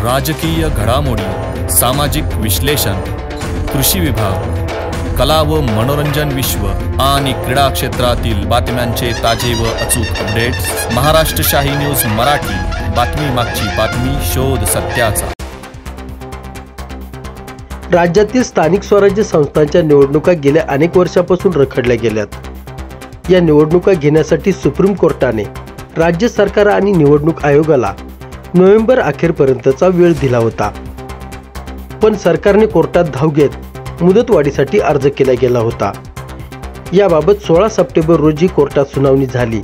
राजकीय घडामोडी, सामाजिक विश्लेषण, कृषी विभाग, कला व मनोरंजन विश्व आणि क्रीडा क्षेत्रातील बातम्यांचे ताजे व अचूक अपडेट्स महाराष्ट्र शाही न्यूज मराठी। बातमी मागची बातमी, शोध सत्याचा। राज्यातील स्थानिक स्वराज्य संस्थांच्या निवडणुका गेल्या अनेक वर्षापासून रखडल्या गेल्यात। या निवडणुका घेण्यासाठी सुप्रीम कोर्टाने राज्य सरकार आणि निवडणूक आयोगाला नोव्हेंबर अखेरपर्यंतचा वेळ दिला होता, पण सरकारने कोर्टात धाव घेत मुदतवाढीसाठी अर्ज केला गेला होता। याबाबत 16 सप्टेंबर रोजी कोर्टात सुनावणी झाली,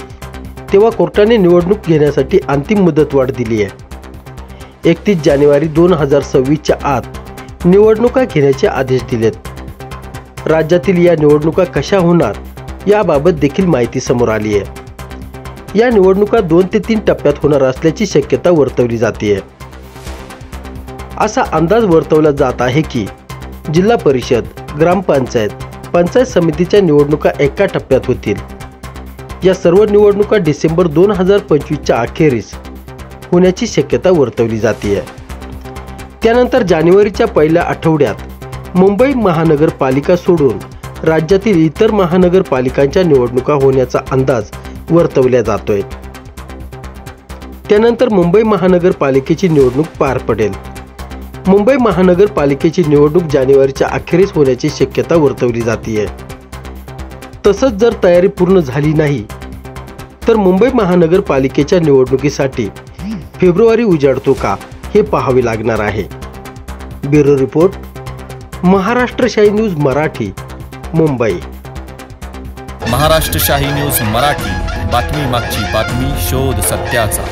तेव्हा कोर्टाने निवडणूक घेण्यासाठी अंतिम मुदतवाढ दिली आहे। 31 जानेवारी 2026च्या आत निवडणुका घेण्याचे आदेश दिलेत। राज्यातील या निवडणुका कशा होणार याबाबत देखील माहिती समोर आली आहे। या निवडणुका 2 ते 3 टप्प्यात होणार असल्याची शक्यता वर्तवली जाते। असा अंदाज वर्तवला जात आहे की जिल्हा परिषद, ग्रामपंचायत, पंचायत समितीच्या निवडणुका एका टप्प्यात होतील। या सर्व निवडणुका डिसेंबर 2025च्या अखेरीस होण्याची शक्यता वर्तवली जाते। त्यानंतर जानेवारीच्या पहिल्या आठवड्यात मुंबई महानगरपालिका सोडून राज्यातील इतर महानगरपालिकांच्या निवडणुका होण्याचा अंदाज वर्तवला जातोय। त्यानंतर मुंबई महानगरपालिकेची निवडणूक पार पडेल। मुंबई महानगरपालिकेची निवडणूक जानेवारीच्या अखेरीस होण्याची शक्यता वर्तवली जाते। तसंच जर तयारी पूर्ण झाली नाही तर मुंबई महानगरपालिकेच्या निवडणुकीसाठी फेब्रुवारी उजाडतो का हे पाहावे लागणार आहे। ब्युरो रिपोर्ट, महाराष्ट्र शाही न्यूज मराठी, मुंबई। महाराष्ट्र शाही न्यूज मराठी, बातमी मागची बातमी, शोध सत्याचा।